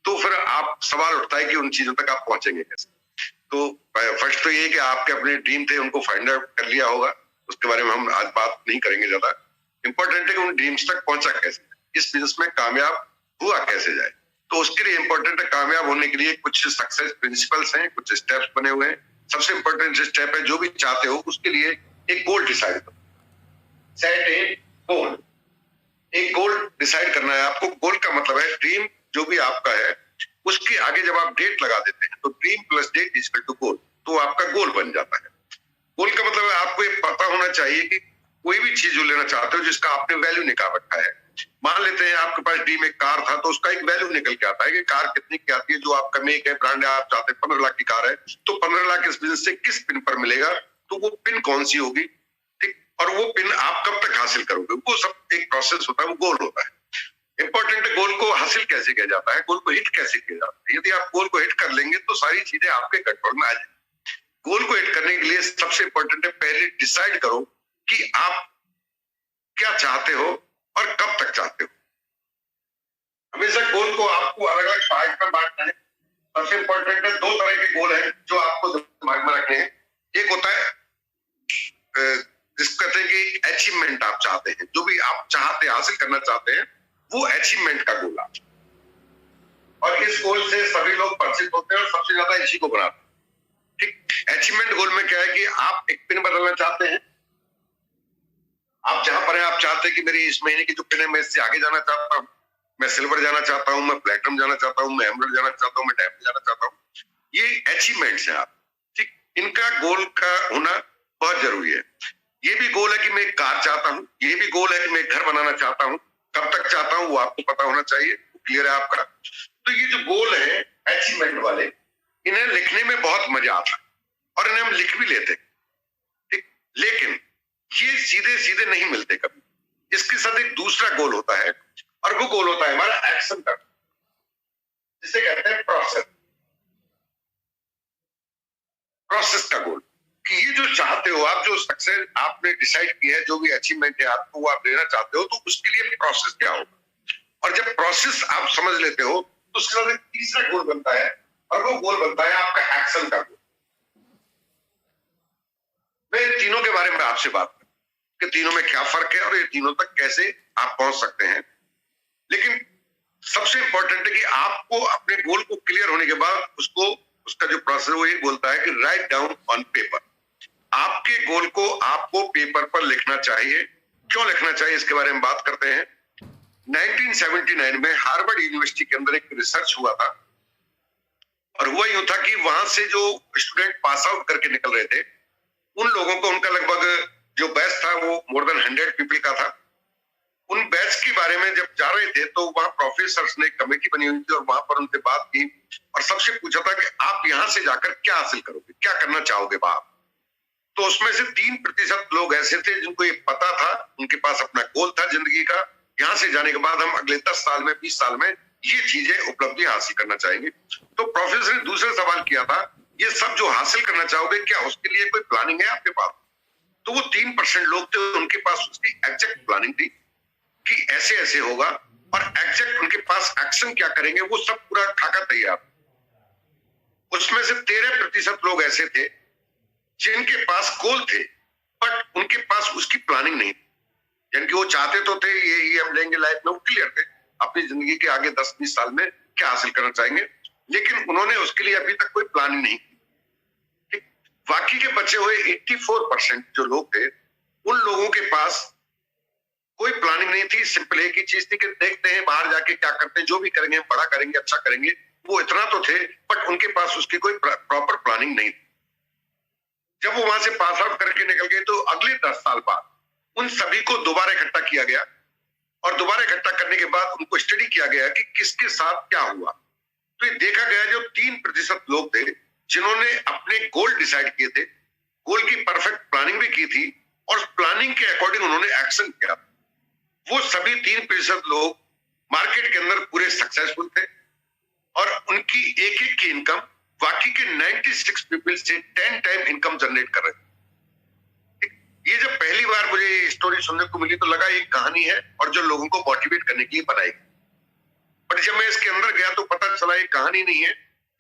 तो फिर आप सवाल उठता है कि उन चीजों तक आप पहुंचेंगे कैसे। तो फर्स्ट तो ये कि आपके अपने ड्रीम थे उनको फाइंड आउट कर लिया होगा, उसके बारे में हम आज बात नहीं करेंगे ज्यादा। इंपॉर्टेंट है कि उन ड्रीम्स तक पहुंचा कैसे, इस बिजनेस में कामयाब हुआ कैसे जाए। तो उसके लिए इंपॉर्टेंट है, कामयाब होने के लिए कुछ सक्सेस प्रिंसिपल्स हैं, कुछ स्टेप्स बने हुए हैं। सबसे इंपॉर्टेंट स्टेप है, जो भी चाहते हो उसके लिए एक गोल डिसाइड करो। सेट ए गोल। एक गोल डिसाइड करना है आपको। गोल का मतलब है ड्रीम जो भी आपका है, उसके आगे जब आप डेट लगा देते हैं तो dream plus date is equal to goal, तो आपका गोल बन जाता है। गोल का मतलब है आपको ये पता होना चाहिए कि कोई भी चीज जो लेना चाहते हो जिसका आपने वैल्यू निकाल रखा है। मान लेते हैं आपके पास ड्रीम एक कार था, तो उसका एक वैल्यू निकल के आता है कि कार कितनी की आती है। जो आपका मेक है, ब्रांड है, आप चाहते हैं 15 लाख की कार है, तो 15 लाख इस बिजनेस से किस पिन पर मिलेगा, तो वो पिन कौन सी होगी, ठीक, और वो पिन आप कब तक हासिल करोगे, वो सब एक प्रोसेस होता है, वो गोल होता है। इंपॉर्टेंट है गोल को हासिल कैसे किया जाता है, गोल को हिट कैसे किया जाता है। यदि आप गोल को हिट कर लेंगे तो सारी चीजें आपके कंट्रोल में आ जाएंगी। गोल को हिट करने के लिए सबसे इंपॉर्टेंट है, पहले डिसाइड करो कि आप क्या चाहते हो और कब तक चाहते हो। हमेशा गोल को आपको अलग अलग पार्ट में बांटना है। सबसे इंपॉर्टेंट है, दो तरह के गोल हैं जो आपको दिमाग में रखने हैं। एक होता है जिसको कहते हैं कि अचीवमेंट आप चाहते हैं, जो भी आप चाहते हासिल करना चाहते हैं, वो अचीवमेंट का गोल है। और इस गोल से सभी लोग परिचित होते हैं और सबसे ज्यादा इसी को बनाते हैं, ठीक। अचीवमेंट गोल में क्या है कि आप एक पिन बदलना चाहते हैं। आप जहां पर है, आप चाहते हैं कि मेरी इस महीने की जो पिन है, मैं इससे आगे जाना चाहता हूं, मैं सिल्वर जाना चाहता हूं, मैं प्लेटिनम जाना चाहता हूं, मैं एमरल्ड जाना चाहता हूं, मैं डायमंड जाना चाहता हूं। ये अचीवमेंट्स हैं आप, ठीक। इनका गोल का होना बहुत जरूरी है। ये भी गोल है कि मैं एक कार चाहता हूं, ये भी गोल है कि मैं घर बनाना चाहता हूं। कब तक चाहता हूं वो आपको पता होना चाहिए, क्लियर है आपका। तो ये जो गोल है अचीवमेंट वाले, इन्हें लिखने में बहुत मजा आता है और इन्हें हम लिख भी लेते, ठीक। लेकिन ये सीधे सीधे नहीं मिलते कभी। इसके साथ एक दूसरा गोल होता है, और वो गोल होता है हमारा एक्शन का, जिसे कहते हैं प्रोसेस। प्रोसेस का गोल कि ये जो चाहते हो आप, जो सक्सेस आपने डिसाइड किया है, जो भी अचीवमेंट है आपको, वो आप लेना चाहते हो, तो उसके लिए प्रोसेस क्या होगा। और जब प्रोसेस आप समझ लेते हो तो उसके बाद एक तीसरा गोल बनता है, और वो गोल बनता है आपका एक्शन का गोल। मैं इन तीनों के बारे में आपसे बात करूं कि तीनों में क्या फर्क है और ये तीनों तक कैसे आप पहुंच सकते हैं। लेकिन सबसे इंपॉर्टेंट है कि आपको अपने गोल को क्लियर होने के बाद उसको, उसका जो प्रोसेस है वो ये बोलता है कि राइट डाउन ऑन पेपर। आपके गोल को आपको पेपर पर लिखना चाहिए। क्यों लिखना चाहिए, इसके बारे में बात करते हैं। 1979 में हार्वर्ड यूनिवर्सिटी के अंदर एक रिसर्च हुआ था, और हुआ यूं था कि वहां से जो स्टूडेंट पास आउट करके निकल रहे थे, उन लोगों को, उनका लगभग जो बैच था वो मोर देन 100 पीपल का था। उन बैच के बारे में जब जा रहे थे तो वहां प्रोफेसर्स ने कमेटी बनी हुई थी और वहां पर उनसे बात की और सबसे पूछा था कि आप यहां से जाकर क्या हासिल करोगे, क्या करना चाहोगे बाप। तो उसमें से 3% लोग ऐसे थे जिनको ये पता था, उनके पास अपना गोल था जिंदगी का, यहां से जाने के बाद हम अगले 10 साल में, 20 साल में ये चीजें उपलब्धि हासिल करना चाहेंगे। तो प्रोफेसर ने दूसरा सवाल किया था, ये सब जो हासिल करना चाहोगे, क्या उसके लिए कोई प्लानिंग है आपके पास। तो वो 3% लोग थे, उनके पास उसकी एग्जैक्ट प्लानिंग थी कि ऐसे ऐसे होगा, और एग्जैक्ट उनके पास एक्शन क्या करेंगे वो सब पूरा खाका तैयार। उसमें से 13% लोग ऐसे थे जिनके पास गोल थे, बट उनके पास उसकी प्लानिंग नहीं थी। यानी कि वो चाहते तो थे ये हम लेंगे लाइफ में, वो क्लियर थे अपनी जिंदगी के आगे 10-20 साल में क्या हासिल करना चाहेंगे, लेकिन उन्होंने उसके लिए अभी तक कोई प्लानिंग नहीं की। बाकी के बचे हुए 84% जो लोग थे, उन लोगों के पास कोई प्लानिंग नहीं थी। सिंपल एक ही चीज थी कि देखते हैं बाहर जाके क्या करते हैं, जो भी करेंगे बड़ा करेंगे, अच्छा करेंगे। वो इतना तो थे, बट उनके पास उसकी कोई प्रॉपर प्लानिंग नहीं थी। जब वो वहां से पास आउट करके निकल गए तो अगले 10 साल बाद उन सभी को दोबारा इकट्ठा किया गया, और दोबारा इकट्ठा करने के बाद उनको स्टडी किया गया कि किसके साथ क्या हुआ। तो ये देखा गया जो 3% लोग थे जिन्होंने अपने गोल डिसाइड किए थे, गोल की परफेक्ट प्लानिंग भी की थी, और प्लानिंग के अकॉर्डिंग उन्होंने एक्शन किया, वो सभी 3% लोग मार्केट के अंदर पूरे सक्सेसफुल थे, और उनकी एक एक की इनकम बाकी के 96 पीपल से 10 टाइम इनकम जनरेट कर रहे थे। ये जब पहली बार मुझे ये स्टोरी सुनने को मिली तो लगा ये कहानी है और जो लोगों को मोटिवेट करने के लिए बनाई। बट जब मैं इसके अंदर गया तो पता चला ये कहानी नहीं है,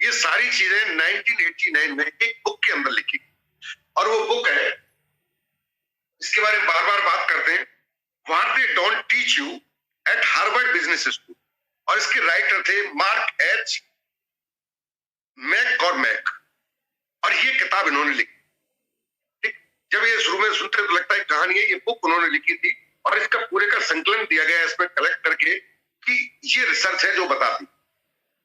ये सारी चीजें 1989 में एक बुक के अंदर लिखी, और वो बुक है, इसके बारे में बार बार बात करते हैं, what they don't teach you eight Harvard business school, और इसके राइटर थे मार्क एच मैककॉर्मैक, और ये किताब इन्होंने लिखी। ठीक, जब ये शुरू में सुनते तो लगता है कहानी है, ये बुक उन्होंने लिखी थी, और इसका पूरे का संकलन दिया गया है इसमें कलेक्ट करके कि ये रिसर्च है जो बताती।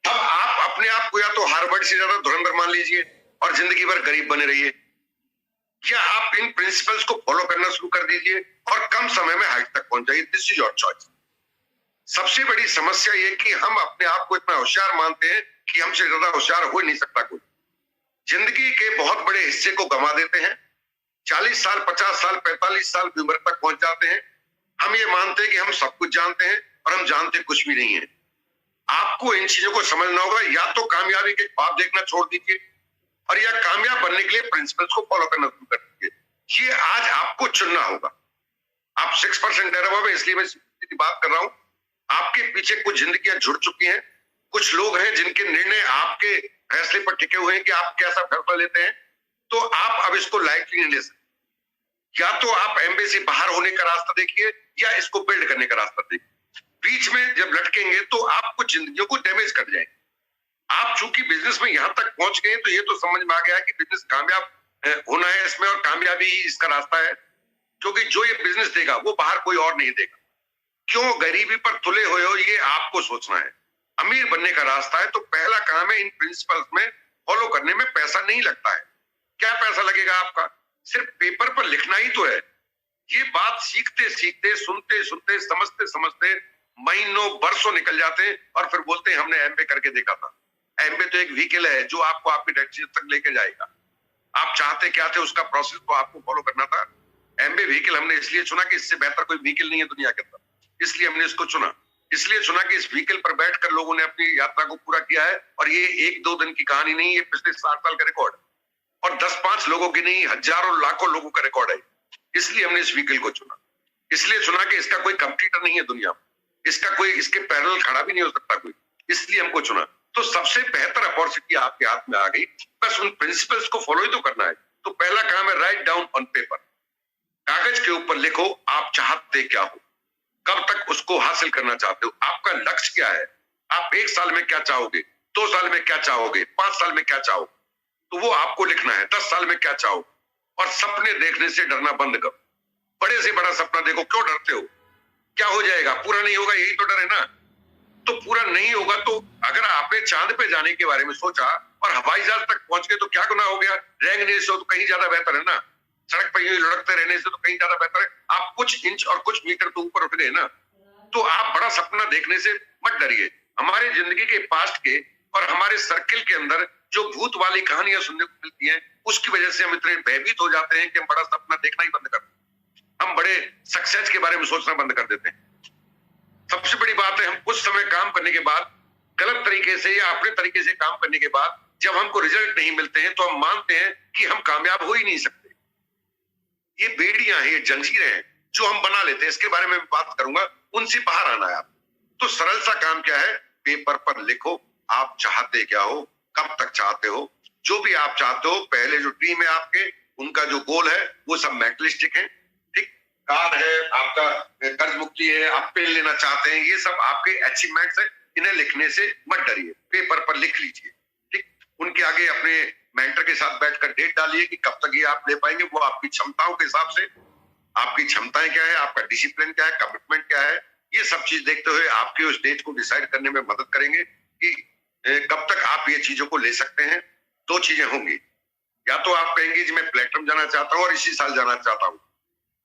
अब आप अपने आप को या तो हार्वर्ड से ज्यादा धुरंधर मान लीजिए और जिंदगी भर गरीब बने रहिए, या आप इन प्रिंसिपल्स को फॉलो करना शुरू कर दीजिए और कम समय में हाइट तक पहुंच जाइए। This is your choice. सबसे बड़ी समस्या ये कि हम अपने आप को इतना होशियार मानते हैं कि हमसे ज्यादा होशियार हो ही नहीं सकता कोई। जिंदगी के बहुत बड़े हिस्से को गंवा देते हैं, 40 साल 50 साल 45 साल की उम्र तक पहुंच जाते हैं, हम ये मानते हैं कि हम सब कुछ जानते हैं और हम जानते कुछ भी नहीं है। आपको इन चीजों को समझना होगा, या तो कामयाबी के ख्वाब देखना छोड़ दीजिए, और या कामयाब बनने के लिए प्रिंसिपल्स को फॉलो करना शुरू कर दीजिए। ये आज आपको चुनना होगा। आप 6% डरा हुआ है, इसलिए मैं सीधी बात कर रहा हूं। आपके पीछे कुछ जिंदगियां जुड़ चुकी हैं, कुछ लोग हैं जिनके निर्णय आपके फैसले पर टिके हुए हैं कि आप कैसा फैसला लेते हैं, तो आप अब इसको लाइटली नहीं ले सकते। या तो आप एमबीए से बाहर होने का रास्ता देखिए, या इसको बिल्ड करने का रास्ता देखिए। बीच में जब लटकेंगे तो आप कुछ जिंदगियों को डैमेज कर जाएंगे। आप चूंकि बिजनेस में यहां तक पहुंच गए तो ये तो समझ में आ गया कि बिजनेस कामयाब होना है इसमें, और कामयाबी ही इसका रास्ता है, क्योंकि जो ये बिजनेस देगा वो बाहर कोई और नहीं देगा। क्यों गरीबी पर तुले हुए हो, ये आपको सोचना है। अमीर बनने का रास्ता है, तो पहला काम है इन प्रिंसिपल्स में फॉलो करने में पैसा नहीं लगता है। क्या पैसा लगेगा आपका? सिर्फ पेपर पर लिखना ही तो है। ये बात सीखते सीखते, सुनते सुनते, समझते समझते महीनों बरसों निकल जाते हैं, और फिर बोलते हैं हमने एमबीए करके देखा था। एमबीए तो एक व्हीकल है जो आपको आपकी डेस्टिनेशन तक लेके जाएगा। आप चाहते क्या थे, उसका प्रोसेस तो आपको फॉलो करना था। एमबीए व्हीकल हमने इसलिए चुना कि इससे बेहतर कोई व्हीकल नहीं है दुनिया के अंदर, इसलिए हमने इसको चुना। इसलिए चुना कि इस व्हीकल पर बैठकर लोगों ने अपनी यात्रा को पूरा किया है, और ये 1-2 दिन की कहानी नहीं, ये पिछले 60 साल का रिकॉर्ड है, और 10-5 लोगों की नहीं, हजारों लाखों लोगों का रिकॉर्ड है। इसलिए हमने इस व्हीकल को चुना। इसलिए चुना कि इसका कोई कंपटीटर नहीं है दुनिया में, इसका कोई इसके पैरेलल खड़ा भी नहीं हो सकता कोई, इसलिए हमको चुना। तो सबसे बेहतर अपॉर्चुनिटी आपके हाथ में आ गई, बस उन प्रिंसिपल्स को फॉलो ही तो करना है। तो पहला काम है राइट डाउन ऑन पेपर, कागज के ऊपर लिखो आप चाहते क्या हो, कब तक उसको हासिल करना चाहते हो, आपका लक्ष्य क्या है, आप 1 साल में क्या चाहोगे, 2 साल में क्या चाहोगे, 5 साल में क्या चाहोगे, तो वो आपको लिखना है। 10 साल में क्या चाहो, और सपने देखने से डरना बंद करो। बड़े से बड़ा सपना देखो, क्यों डरते हो? क्या हो जाएगा, पूरा नहीं होगा, यही तो डर है ना। तो पूरा नहीं होगा, तो अगर आपने चांद पे जाने के बारे में सोचा और हवाई जहाज तक पहुंच गए तो क्या गुनाह हो गया? रेंगने से तो कहीं ज्यादा बेहतर है ना, सड़क पर यूं लुढ़कते रहने से तो कहीं ज्यादा बेहतर है। आप कुछ इंच और कुछ मीटर तो ऊपर उठ गए ना। तो आप बड़ा सपना देखने से मत डरिए। हमारे जिंदगी के पास्ट के और हमारे सर्किल के अंदर जो भूत वाली कहानियां सुनने को मिलती हैं, उसकी वजह से हम इतने भयभीत हो जाते हैं कि हम बड़ा सपना देखना ही बंद कर देते हैं। हम बड़े सक्सेस के बारे में सोचना बंद कर देते हैं। सबसे बड़ी बात है, हम कुछ समय काम करने के बाद, गलत तरीके से या अपने तरीके से काम करने के बाद, जब हमको रिजल्ट नहीं मिलते हैं तो हम मानते हैं कि हम कामयाब हो ही नहीं सकते। ये बेड़ियां हैं, ये जंजीरें हैं जो हम बना लेते हैं। इसके बारे में बात करूंगा, उनसे बाहर आना है आप। तो सरल सा काम क्या है, पेपर पर लिखो आप चाहते क्या हो, कब तक चाहते हो, जो भी आप चाहते हो। पहले जो ड्रीम है आपके, उनका जो गोल है, वो सब मैटलिस्टिक है। ठीक, कार है आपका, कर्ज मुक्ति है, आप पेन लेना चाहते हैं, ये सब आपके अचीवमेंट्स है। इन्हें लिखने से मत डरिए, पेपर पर लिख लीजिए। ठीक, उनके आगे अपने मेंटर के साथ बैठकर डेट डालिए कि कब तक ये आप ले पाएंगे। वो आपकी क्षमताओं के हिसाब से, आपकी क्षमताएं क्या है, आपका डिसिप्लिन क्या है, कमिटमेंट क्या है, ये सब चीज देखते हुए आपके उस डेट को डिसाइड करने में मदद करेंगे कि कब तक आप ये चीजों को ले सकते हैं। 2 चीजें होंगी, या तो आप कहेंगे जी मैं प्लेटिनम जाना चाहता हूँ और इसी साल जाना चाहता हूँ।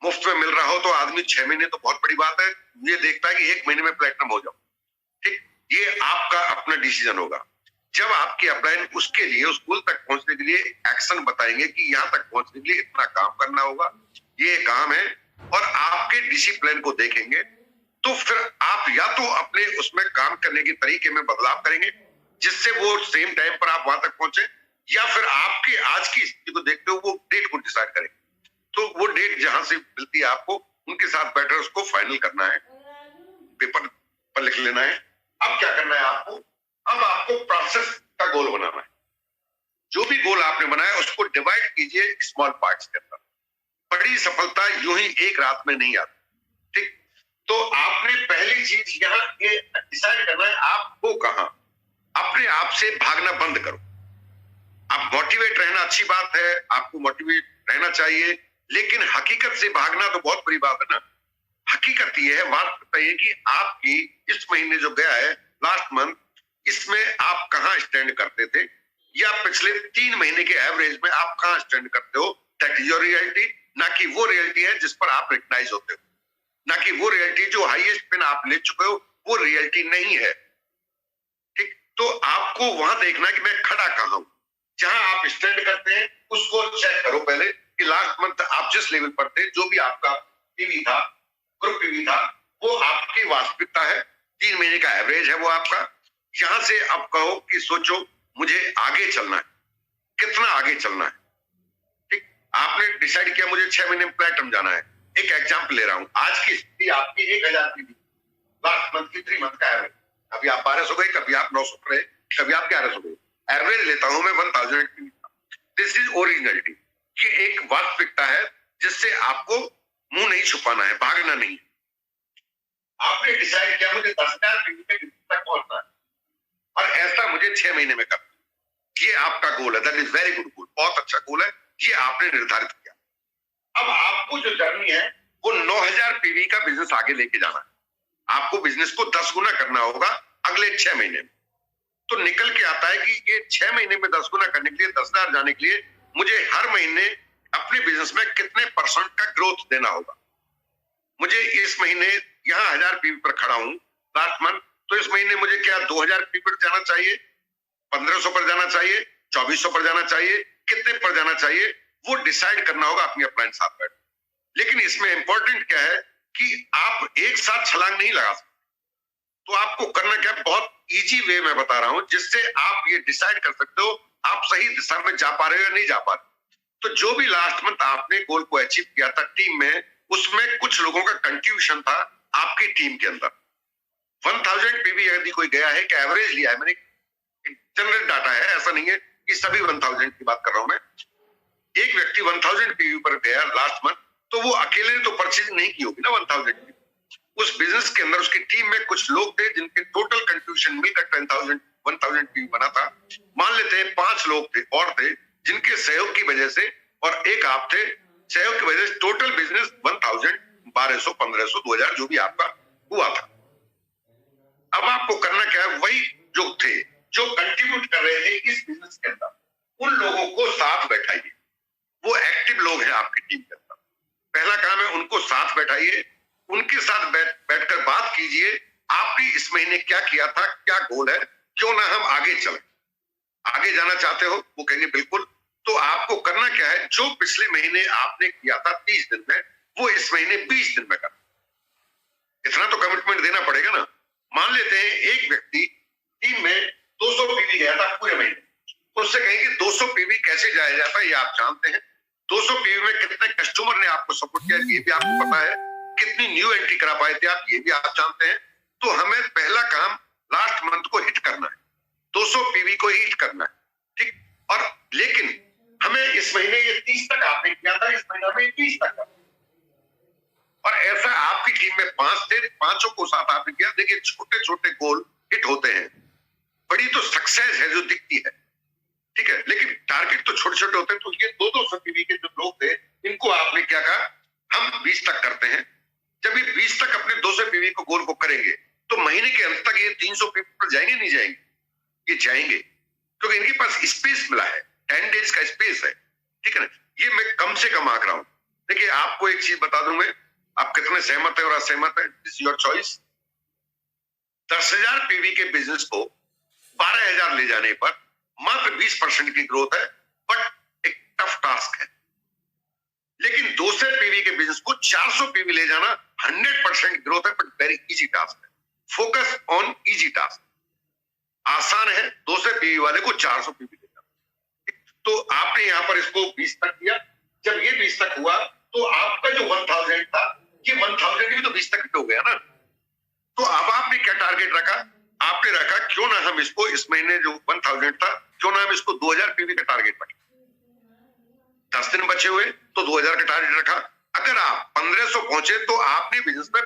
मुफ्त में मिल रहा हो तो आदमी 6 महीने तो बहुत बड़ी बात है, ये देखता है कि 1 महीने में प्लेटिनम हो जाओ। ठीक, ये आपका अपना डिसीजन होगा। जब आपके अपलाइन उसके लिए, उस गोल तक पहुंचने के लिए एक्शन बताएंगे कि यहाँ तक पहुंचने के लिए इतना काम करना होगा, ये काम है, और आपके डिसिप्लिन को देखेंगे, तो फिर आप या तो अपने उसमें काम करने के तरीके में बदलाव करेंगे जिससे वो सेम टाइम पर आप वहां तक पहुंचे, या फिर आपके आज की स्थिति को देखते हुए वो डेट को डिसाइड करेंगे। तो वो डेट जहां से मिलती है आपको, उनके साथ बैठकर उसको फाइनल करना है, पेपर पर लिख लेना है। अब क्या करना है आपको, अब आपको प्रोसेस का गोल बनाना है। जो भी गोल आपने बनाया उसको डिवाइड कीजिए स्मॉल पार्ट्स के अंदर। बड़ी सफलता यूं ही एक रात में नहीं आती, ठीक? तो आपने पहली चीज यहाँ ये डिसाइड करना है आपको कहां, अपने आप से भागना बंद करो। आप मोटिवेट रहना अच्छी बात है, आपको मोटिवेट रहना चाहिए, लेकिन हकीकत से भागना तो बहुत बड़ी बात है ना। हकीकत ये है, बात बताइए कि आपकी इस महीने जो गया है लास्ट मंथ, इसमें आप कहां स्टैंड करते थे, या पिछले 3 महीने के एवरेज में आप कहां स्टैंड करते हो। दैट इज योर रियलिटी, ना कि वो रियलिटी है जिस पर आप रिकग्नाइज होते हो, ना कि वो रियलिटी जो हाईएस्ट पिन आप ले चुके हो, वो रियलिटी नहीं है, ठीक? तो आपको वहां देखना कि मैं खड़ा कहां हूं। जहां आप स्टैंड करते हैं उसको चेक करो पहले कि लास्ट मंथ आप जिस लेवल पर थे, जो भी आपका पीवी था, ग्रुप पीवी था, वो आपकी वास्तविकता है, 3 महीने का एवरेज है वो आपका। यहां से अब कहो कि सोचो मुझे आगे चलना है, कितना आगे चलना है, ठीक? आपने डिसाइड किया मुझे 6 महीने में प्लेटिनम जाना है। एक एग्जांपल ले रहा हूं, आज की स्थिति आपकी 1000 पीवी, लास्ट मंथ की 3 मंथ का एवरेज। अभी आप 1200 गए, कभी आप 900 रहे, कभी आप 1100 गए। एवरेज लेता हूं मैं 1000 पीवी। This is originality. ये एक वास्तविकता है जिससे आपको मुंह नहीं छुपाना है, भागना नहीं। आपने डिसाइड किया मुझे 10,000 पीवी तक पहुंचना है और ऐसा मुझे 6 महीने में करना है। ये आपका गोल है, that is very good goal, बहुत अच्छा गोल है, ये आपने निर्धारित किया। अब आपको जो जर्नी है वो 9000 पीवी का बिजनेस आगे लेके जाना है। आपको बिजनेस को 10 गुना करना होगा अगले 6 महीने में। तो निकल के आता है कि ये 6 महीने में 10 गुना करने के लिए, 10,000 जाने के लिए मुझे हर महीने अपने बिजनेस में कितने % का ग्रोथ देना होगा। मुझे इस महीने यहाँ 1000 पीवी पर खड़ा हूं लास्ट मंथ, तो इस महीने मुझे क्या 2000 पीवी पर जाना चाहिए, 1500 पर जाना चाहिए, 2400 पर जाना चाहिए, कितने पर जाना चाहिए, वो डिसाइड करना होगा अपनी अपलाइन साथ बैठ। लेकिन इसमें इंपॉर्टेंट क्या है कि आप एक साथ छलांग नहीं लगा सकते। तो आपको करना क्या, बहुत इजी वे में बता रहा हूं जिससे आप ये डिसाइड कर सकते हो आप सही दिशा में जा पा रहे हो या नहीं जा पा रहे। तो जो भी लास्ट मंथ आपने गोल को अचीव किया था टीम में, उसमें कुछ लोगों का कंट्रीब्यूशन था आपकी टीम के अंदर। 1000 पीवी यदि कोई गया है, क्या एवरेज लिया है मैंने, जनरल डाटा है, ऐसा नहीं है कि सभी 1000 की बात कर रहा हूं मैं। एक व्यक्ति 1000 पीवी पर गया लास्ट मंथ, तो वो अकेले तो परचेज नहीं की होगी ना 1000 की। उस बिजनेस के अंदर उसकी टीम में कुछ लोग थे जिनके टोटल कंट्रीब्यूशन मिलकर 10,000 पीवी बना था। मान लेते हैं 5 लोग थे और थे जिनके सहयोग की वजह से, और एक आप थे, सहयोग की वजह से टोटल बिजनेस 1000, 1200, 1500, 2000 जो भी आपका हुआ था। अब आपको करना क्या है, वही जो थे जो कंट्रीब्यूट कर रहे थे इस बिजनेस के अंदर, उन लोगों को साथ बैठाइए। वो एक्टिव लोग हैं आपकी टीम के अंदर। पहला काम है उनको साथ बैठाइए, उनके साथ बैठकर बात कीजिए, आपने इस महीने क्या किया था, क्या गोल है, क्यों ना हम आगे चलें। आगे जाना चाहते हो, वो कहेंगे बिल्कुल। तो आपको करना क्या है, जो पिछले महीने आपने किया था 30 दिन में, वो इस महीने 20 दिन में करना। इतना तो कमिटमेंट देना पड़ेगा ना। मान लेते हैं एक व्यक्ति टीम में 200 पीवी गया था पूरे महीने, उससे कहेंगे 200 पीवी कैसे जाया जाता है ये आप जानते हैं, 200 पीवी में कितने कस्टमर ने आपको सपोर्ट किया ये भी आपको पता है, कितनी न्यू एंट्री करा पाए थे आप ये भी आप जानते हैं। तो हमें पहला काम लास्ट मंथ को हिट करना है, 200 पीवी को हिट करना है, ठीक? और लेकिन हमें इस महीने ये 30 तक आपने किया था, इस महीने में 20 तक, और ऐसा आपकी टीम में 5 थे, 5 को साथ आपने किया। देखिए छोटे छोटे गोल हिट होते हैं, बड़ी तो सक्सेस है जो दिखती है, ठीक है, लेकिन टारगेट तो छोटे छोटे होते हैं। तो ये 200 पीवी के जो लोग थे इनको आपने क्या कहा, हम 20 तक करते हैं। जब ये 20 तक अपने 200 पीवी को गोल को करेंगे तो महीने के अंत तक ये 300 पीवी पर जाएंगे नहीं जाएंगे, ये जाएंगे, क्योंकि इनके पास स्पेस मिला है, 10 डेज का स्पेस है, ठीक है ना। ये मैं कम से कम आंक रहा हूं। देखिए आपको एक चीज बता दूं मैं, आप कितने सहमत है और असहमत है, दिस योर चॉइस। 10,000 पीवी के बिजनेस को 12,000 ले जाने पर मात्र 20% की ग्रोथ है, बट एक टफ टास्क है। लेकिन 200 पीवी के बिजनेस को 400 पीवी ले जाना 100% ग्रोथ है, बट वेरी इजी टास्क है। Focus on easy task. आसान है 200 पीवी वाले को 400 पीवी ले जाना। तो आपने यहां पर इसको 20 तक किया। जब ये 20 तक हुआ तो आपका जो 1000 था, ये 1000 भी तो 20 तक हो गया ना। तो अब आपने क्या टारगेट रखा, आपने रखा क्यों ना हम इसको इस महीने जो 1000 था, क्यों ना हम इसको 2000 पीवी का टारगेट रखें। 10 दिन बचे हुए तो 2000 का टारगेट रखा। अगर आप 1500 पहुंचे तो आपने बिजनेस में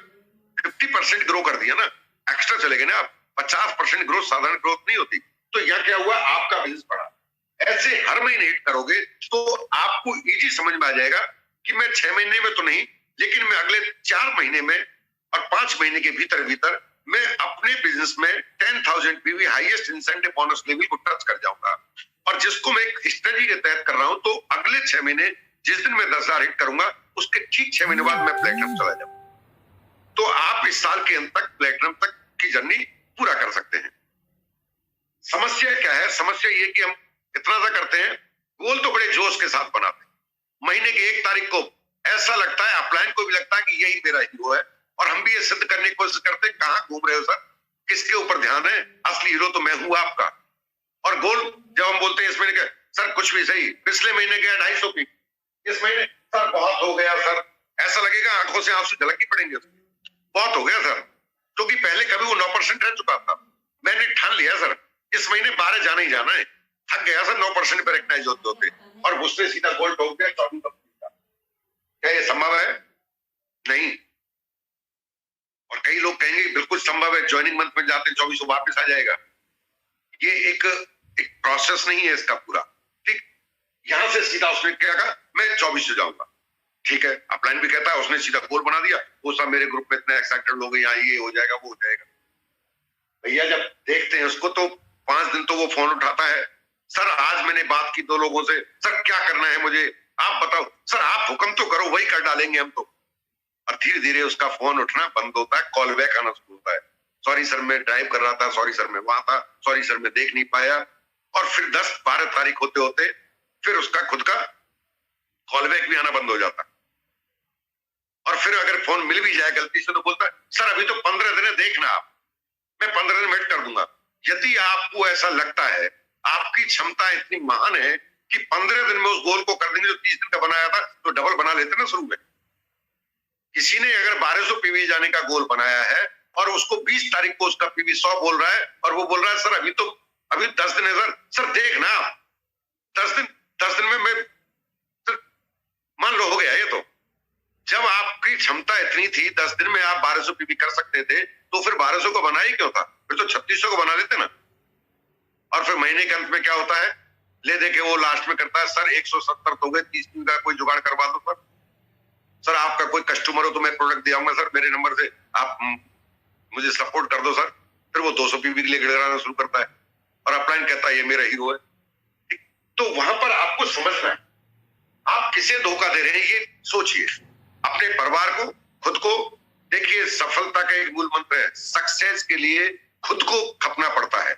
50% ग्रो कर दिया ना, एक्स्ट्रा चले गए ना आप। 50% ग्रोथ साधारण ग्रोथ नहीं होती। तो यहाँ क्या हुआ, आपका बिजनेस बढ़ा। ऐसे हर महीने हिट करोगे तो आपको इजी समझ में आ जाएगा कि मैं 6 महीने में तो नहीं, लेकिन मैं अगले 4 महीने में और 5 महीने के भीतर भीतर मैं अपने बिजनेस में 10,000 PV highest incentive bonus level को टच कर जाऊंगा। और जिसको मैं एक स्ट्रेटजी के तहत कर रहा हूं, तो अगले 6 महीने जिस दिन मैं 10,000 हिट करूंगा, उसके ठीक 6 महीने बाद मैं प्लेटिनम चला जाऊंगा। तो आप इस साल के अंत तक प्लेटिनम तक की जर्नी पूरा कर सकते हैं। समस्या क्या है? समस्या ये कि हम इतना सा करते हैं, गोल तो बड़े जोश के साथ बनाते हैं। महीने की 1 तारीख को ऐसा लगता है, अपलाइन को भी लगता है कि यही मेरा हीरो है, और हम भी ये सिद्ध करने की कोशिश करते हैं, कहां घूम रहे हो सर, किसके ऊपर ध्यान है, असली हीरो तो मैं हूं आपका। और गोल जब हम बोलते हैं इस महीने के, सर कुछ भी सही, पिछले महीने गया 250 की, इस महीने सर बहुत हो गया सर, ऐसा लगेगा आंखों से आंसू झलक ही पड़ेंगे, बहुत हो गया सर, क्योंकि पहले कभी वो 9% रह चुका था। मैंने ठान लिया सर इस महीने 12 जाना ही जाना है, थक गया सर 9% पे रिकग्नाइज होते होते, और मुझसे सीधा गोल ठोक गया 24 का। क्या ये संभव है? नहीं। और कई लोग कहेंगे बिल्कुल संभव है, ज्वाइनिंग मंथ में जाते 24 वापस आ जाएगा। ये एक प्रोसेस नहीं है इसका पूरा, ठीक। यहां से सीधा उसने क्या कहा, मैं 24 से जाऊंगा, ठीक है। अपलाइन भी कहता है, उसने सीधा गोल बना दिया, वो सब मेरे ग्रुप में इतने एक्साइटेड लोग हैं, यहाँ ये हो जाएगा वो हो जाएगा। भैया जब देखते हैं उसको तो 5 दिन तो वो फोन उठाता है, सर आज मैंने बात की 2 लोगों से, सर क्या करना है मुझे आप बताओ, सर आप हुक्म तो करो वही कर डालेंगे हम तो। और धीरे धीरे उसका फोन उठना बंद होता है, कॉल बैक आना शुरू होता है, सॉरी सर मैं ड्राइव कर रहा था, सॉरी सर मैं वहां था, सॉरी सर मैं देख नहीं पाया। और फिर 10-12 तारीख होते होते फिर उसका खुद का कॉल बैक भी आना बंद हो जाता। और फिर अगर फोन मिल भी जाए गलती से तो बोलता है, सर अभी तो 15 दिन है, देखना आप, मैं 15 दिन वेट कर दूंगा। यदि आपको ऐसा लगता है, आपकी क्षमता इतनी महान है कि 15 दिन में उस गोल को कर देंगे जो 30 दिन का बनाया था, तो डबल बना लेते ना शुरू में। किसी ने अगर 1200 पीवी जाने का गोल बनाया है और उसको 20 तारीख को उसका पीवी 100 बोल रहा है, और वो बोल रहा है सर अभी 10 दिन है सर, सर देखना आप 10 दिन में मैं, सर मान लो हो गया ये। तो जब आपकी क्षमता इतनी थी 10 दिन में आप 1200 पीवी कर सकते थे, तो फिर 1200 को बना ही क्यों था? फिर तो 3600 को बना लेते ना। और फिर महीने के अंत में क्या होता है, ले दे के वो लास्ट में करता है, सर 170 तो हो गए, 30 दिन का कोई जुगाड़ करवा दो सर आपका कोई कस्टमर हो तो मैं प्रोडक्ट दे आऊंगा सर, मेरे नंबर से आप मुझे सपोर्ट कर दो सर। फिर वो 200 पीवी के लिए गिड़गिड़ाना शुरू करता है, और अपलाइन कहता है ये मेरा हीरो है। तो वहां पर आपको समझना है आप किसे धोखा दे रहे हैं, ये सोचिए, अपने परिवार को, खुद को। देखिए सफलता का एक मूल मंत्र है, सक्सेस के लिए खुद को खपना पड़ता है,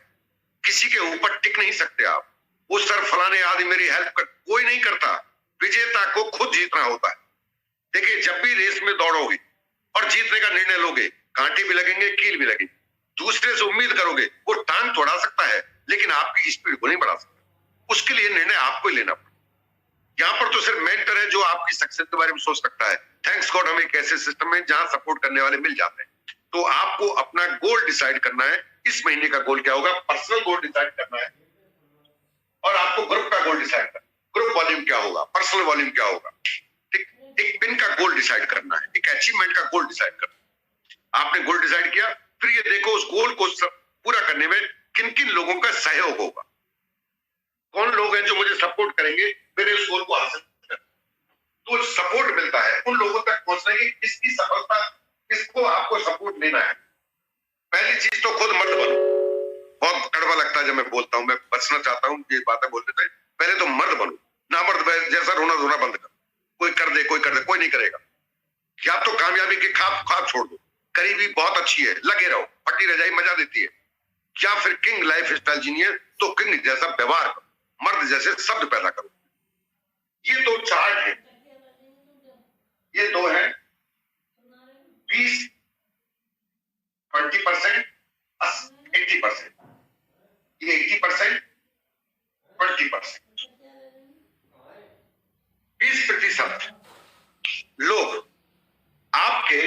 किसी के ऊपर टिक नहीं सकते आप। वो सर फलाने आदि मेरी हेल्प कर, कोई नहीं करता। विजेता को खुद जीतना होता है। देखिए जब भी रेस में दौड़ोगे और जीतने का निर्णय लोगे, कांटे भी लगेंगे, कील भी लगेगी। दूसरे से उम्मीद करोगे, वो टांग तोड़ा सकता है लेकिन आपकी स्पीड को नहीं बढ़ा सकता। उसके लिए निर्णय आपको ही लेना पड़ेगा। यहाँ पर तो सिर्फ मेंटर है जो आपकी सक्सेस के बारे में सोच सकता है। थैंक्स गॉड हम एक ऐसे सिस्टम में जहां सपोर्ट करने वाले मिल जाते हैं। तो आपको अपना गोल डिसाइड करना है, इस महीने का गोल क्या होगा, पर्सनल गोल डिसाइड करना है, और आपको ग्रुप का गोल डिसाइड करना है। ग्रुप वॉल्यूम क्या होगा, पर्सनल वॉल्यूम क्या होगा, एक पिन का गोल डिसाइड करना है, एक अचीवमेंट का गोल डिसाइड करना है। आपने गोल डिसाइड किया, फिर ये देखो उस गोल को पूरा करने में किन किन लोगों का सहयोग होगा, कौन लोग हैं जो मुझे सपोर्ट करेंगे मेरे उस गोल को हासिल करने। तो सपोर्ट मिलता है उन लोगों तक पहुंचने की, किसकी सफलता, किसको आपको सपोर्ट लेना है। पहली चीज तो खुद मर्द बनो। बहुत कड़वा लगता है जब मैं बोलता हूं, मैं बचना चाहता हूं ये बातें बोलते थे। पहले तो मर्द बनो, ना मर्द जैसा रोना धोना बंद कर, कोई कर दे कोई नहीं करेगा। या तो कामयाबी के ख्वाब छोड़ दो, करीबी बहुत अच्छी है, लगे रहो, फटी रजाई मजा देती है। या फिर किंग लाइफ स्टाइल जीनिए तो किंग जैसा व्यवहार करो, मर्द जैसे शब्द पैदा करो। ये 2 चार्ट है, ये 2 है 20, 20%, 80%, ये 80%, 20%। 20% लोग आपके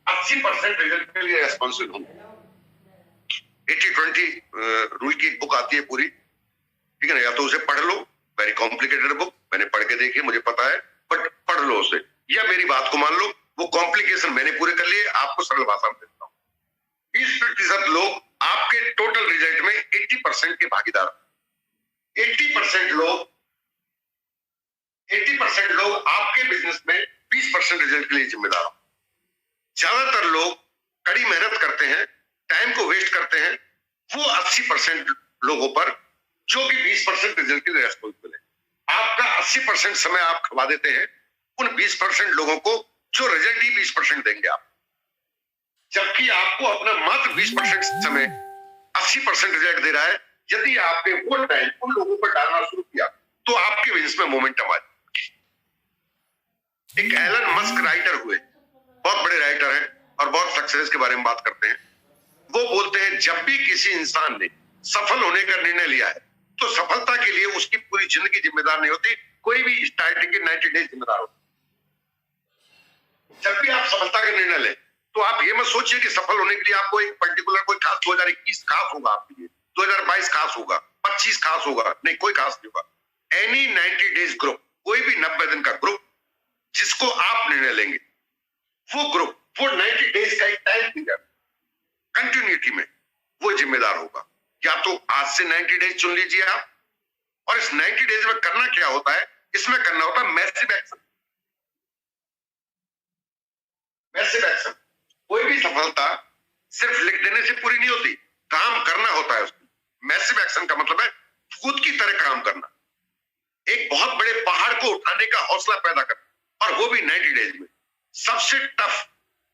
80% रिजल्ट के लिए रेस्पॉन्सिबल होंगे। 80-20 रूल की एक बुक आती है पूरी, ठीक है ना, या तो उसे पढ़ लो, वेरी कॉम्प्लिकेटेड बुक, मैंने पढ़ के देखी, मुझे पता है, बट पढ़ लो उसे, या मेरी बात को मान लो, वो कॉम्प्लिकेशन मैंने पूरे कर लिए, आपको सरल भाषा में देता हूँ। 20% लोग आपके टोटल रिजल्ट में 80% के भागीदार, 80% लोग 80% लोग आपके बिजनेस में 20% रिजल्ट के लिए जिम्मेदार हो। ज्यादातर लोग कड़ी मेहनत करते हैं, टाइम को वेस्ट करते हैं, वो 80% लोगों पर, जो कि 20% रिजल्ट के लिए रेस्पॉन्सिबल है। आपका 80% समय आप खवा देते हैं उन 20% लोगों को, जो रिजल्ट ही 20% देंगे आप, जबकि आपको अपना मात्र 20% समय 80% रिजल्ट दे रहा है। यदि आपने वो टाइम उन लोगों पर डालना शुरू किया तो आपके बिजनेस में मोमेंटम आ जाए। एक एलन मस्क राइटर हुए, बहुत बड़े राइटर हैं और बहुत सक्सेस के बारे में बात करते हैं। वो बोलते हैं जब भी किसी इंसान ने सफल होने का निर्णय लिया है तो सफलता के लिए उसकी पूरी जिंदगी जिम्मेदार नहीं होती, कोई भी स्टार्टिंग के 90 डेज जिम्मेदार होते। जब भी आप सफलता का निर्णय लें तो आप ये मत सोचिए कि सफल होने के लिए आपको एक पर्टिकुलर कोई खास 2021 खास होगा आपके लिए, 2022 खास होगा, 25 खास होगा, नहीं, कोई खास नहीं होगा। एनी 90 डेज ग्रुप, कोई भी 90 दिन का ग्रुप जिसको आप निर्णय लेंगे, वो ग्रुप, वो 90 डेज का एक टाइम पीरियड कंटिन्यूटी में वो जिम्मेदार होगा। या तो आज से 90 डेज चुन लीजिए आप, और इस 90 डेज में करना क्या होता है, इसमें करना होता है मैसिव एक्शन। मैसिव एक्शन, कोई भी सफलता सिर्फ लिख देने से पूरी नहीं होती, काम करना होता है उसमें। मैसिव एक्शन का मतलब है खुद की तरह काम करना, एक बहुत बड़े पहाड़ को उठाने का हौसला पैदा करना, और वो भी 90 डेज में। सबसे टफ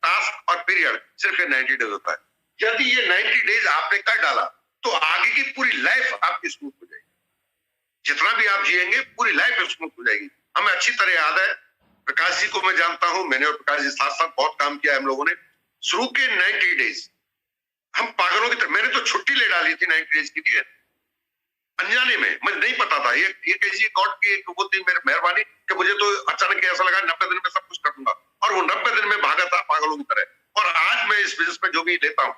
टास्क और पीरियड सिर्फ 90 डेज होता है। यदि ये 90 डेज आपने कर डाला तो आगे की पूरी लाइफ आपकी स्मूथ हो जाएगी। जितना भी आप जिएंगे पूरी लाइफ स्मूथ हो जाएगी। हमें अच्छी तरह याद है, प्रकाश जी को मैं जानता हूं, मैंने और प्रकाश जी साथ साथ बहुत काम किया है हम लोगों ने। शुरू के 90 डेज हम पागलों की तरह, मैंने तो छुट्टी ले डाली थी 90 डेज के लिए, अनजाने में, मुझे नहीं पता था। ये कैसी गॉड की एक वो थी मेरी मेहरबानी कि मुझे तो अचानक ऐसा लगा 90 दिन में सब कुछ कर दूंगा, और वो 90 दिन में भागा था पागलों की तरह। और आज मैं इस बिजनेस में जो भी लेता हूं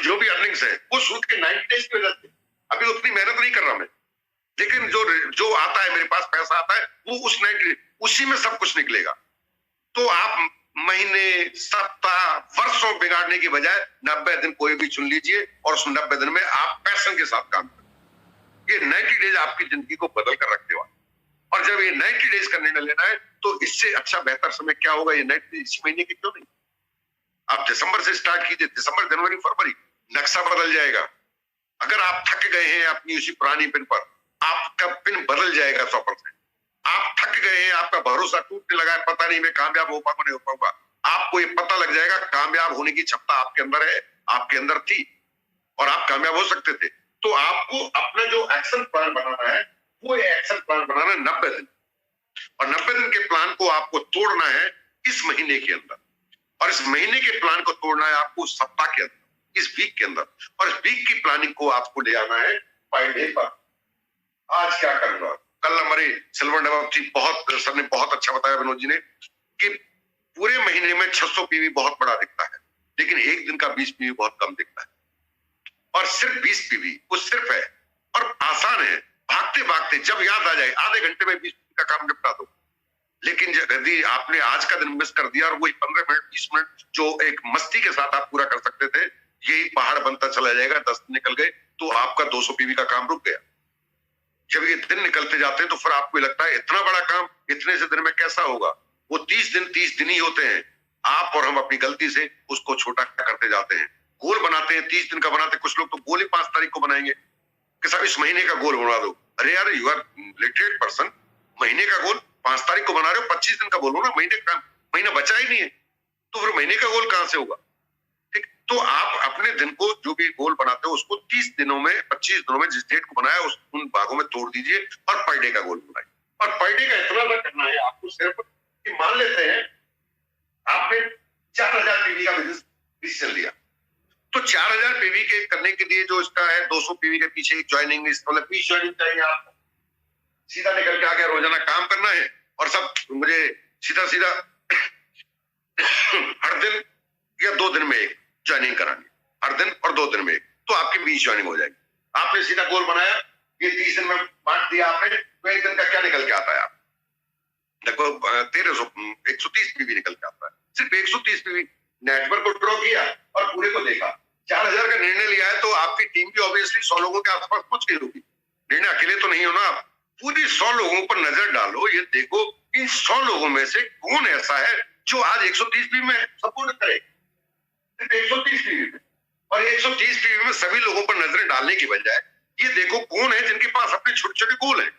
जो भी अर्निंग्स है वो शुरू के 90 डेज की वजह से। अभी उतनी मेहनत नहीं कर रहा मैं, लेकिन जो आता है, मेरे पास पैसा आता है, वो उस 90, उसी में सब कुछ निकलेगा। तो आप महीने, सप्ताह, वर्षों बिगाड़ने की बजाय 90 दिन कोई भी चुन लीजिए, और उस 90 दिन में आप पैशन के साथ काम करें। ये 90 डेज आपकी जिंदगी को बदल कर रखने वाला। और जब ये 90 डेज का निर्णय लेना है तो इससे अच्छा बेहतर समय क्या होगा, ये 90 डेज इसी महीने के क्यों नहीं। आप दिसंबर से स्टार्ट कीजिए, दिसंबर, जनवरी, फरवरी, नक्शा बदल जाएगा। अगर आप थक गए हैं अपनी उसी पुरानी पिन पर, आपका पिन बदल जाएगा 100%। आप थक गए हैं, आपका भरोसा टूटने लगा है, पता नहीं मैं कामयाब हो पाऊंगा नहीं हो पाऊंगा, आपको ये पता लग जाएगा कामयाब होने की क्षमता आपके अंदर है, आपके अंदर थी, और आप कामयाब हो सकते थे। तो आपको अपना जो एक्शन प्लान बनाना है, वो एक्शन प्लान बनाना है 90 दिन, और 90 दिन के प्लान को आपको तोड़ना है इस महीने के अंदर, और इस महीने के प्लान को तोड़ना है आपको सप्ताह के अंदर, इस वीक के अंदर, और इस वीक की प्लानिंग को आपको ले आना है फ्राइडे पर। आज क्या करूंगा, कल हमारे सिल्वर डेवलप थी, बहुत सर ने बहुत अच्छा बताया विनोद जी ने, कि पूरे महीने में 600 पीवी बहुत बड़ा दिखता है, लेकिन एक दिन का 20 पीवी बहुत कम दिखता है। और सिर्फ 20 पीवी वो सिर्फ है, और आसान है, भागते भागते जब याद आ जाए आधे घंटे में 20 पीवी का काम निपटा दो। लेकिन यदि आपने आज का दिन मिस कर दिया और वही 15 मिनट 20 मिनट जो एक मस्ती के साथ आप पूरा कर सकते थे, यही पहाड़ बनता चला जाएगा। 10 दिन निकल गए तो आपका 200 पीवी का काम रुक गया। जब ये दिन निकलते जाते हैं तो फिर आपको लगता है इतना बड़ा काम इतने से दिन में कैसा होगा। वो 30 दिन ही होते हैं। आप और हम अपनी गलती से उसको छोटा करते जाते हैं। गोल बनाते हैं 30 दिन का बनाते, कुछ लोग तो गोल ही 5 तारीख को बनाएंगे कि साहब इस महीने का गोल बना दो। अरे यार, यू आर लिटरेट पर्सन, महीने का गोल 5 तारीख को बना रहे हो, 25 दिन का बोलो ना, महीना बचा ही नहीं है, तो फिर महीने का गोल कहां से होगा। ठीक, तो आप अपने दिन को जो भी गोल बनाते हो उसको 30 दिनों में, 25 दिनों में जिस डेट को बनाया उन भागों में तोड़ दीजिए और पर डे का गोल बनाइए। और पर डे का इतना ना करना है आपको, सिर्फ कि मान लेते हैं आपने 4000 पीवी का डिसीजन लिया, तो 4000 पीवी के करने के लिए जो इसका है 200 पीवी के पीछे ज्वाइनिंग, मतलब 20 ज्वाइनिंग चाहिए आपको। सीधा निकल के आ गया, रोजाना काम करना है और सब मुझे सीधा सीधा हर दिन या 2 दिन में एक ज्वाइनिंग करानी। हर दिन और 2 दिन में, तो आपकी 20 ज्वाइनिंग हो जाएगी। आपने सीधा गोल बनाया, ये 30 दिन में बांट दिया आपने, तो एक दिन का क्या निकल के आता है? आप देखो 130 पीवी निकल के आता है। सिर्फ 130 पीवी नेटवर्क को ड्रॉ किया और पूरे को देखा, 4000 का निर्णय लिया है, तो आपकी टीम भी ऑब्वियसली 100 लोगों के आसपास पहुंच गई होगी। निर्णय अकेले तो नहीं हो ना आप, पूरी 100 लोगों पर नजर डालो, ये देखो इन 100 लोगों में से कौन ऐसा है जो आज 130 पीवी में सपोर्ट करे, सिर्फ 130 पीवी में। और 130 पीवी में सभी लोगों पर नजरें डालने की बजाय ये देखो कौन है जिनके पास अपने छोटे छोटे गोल हैं,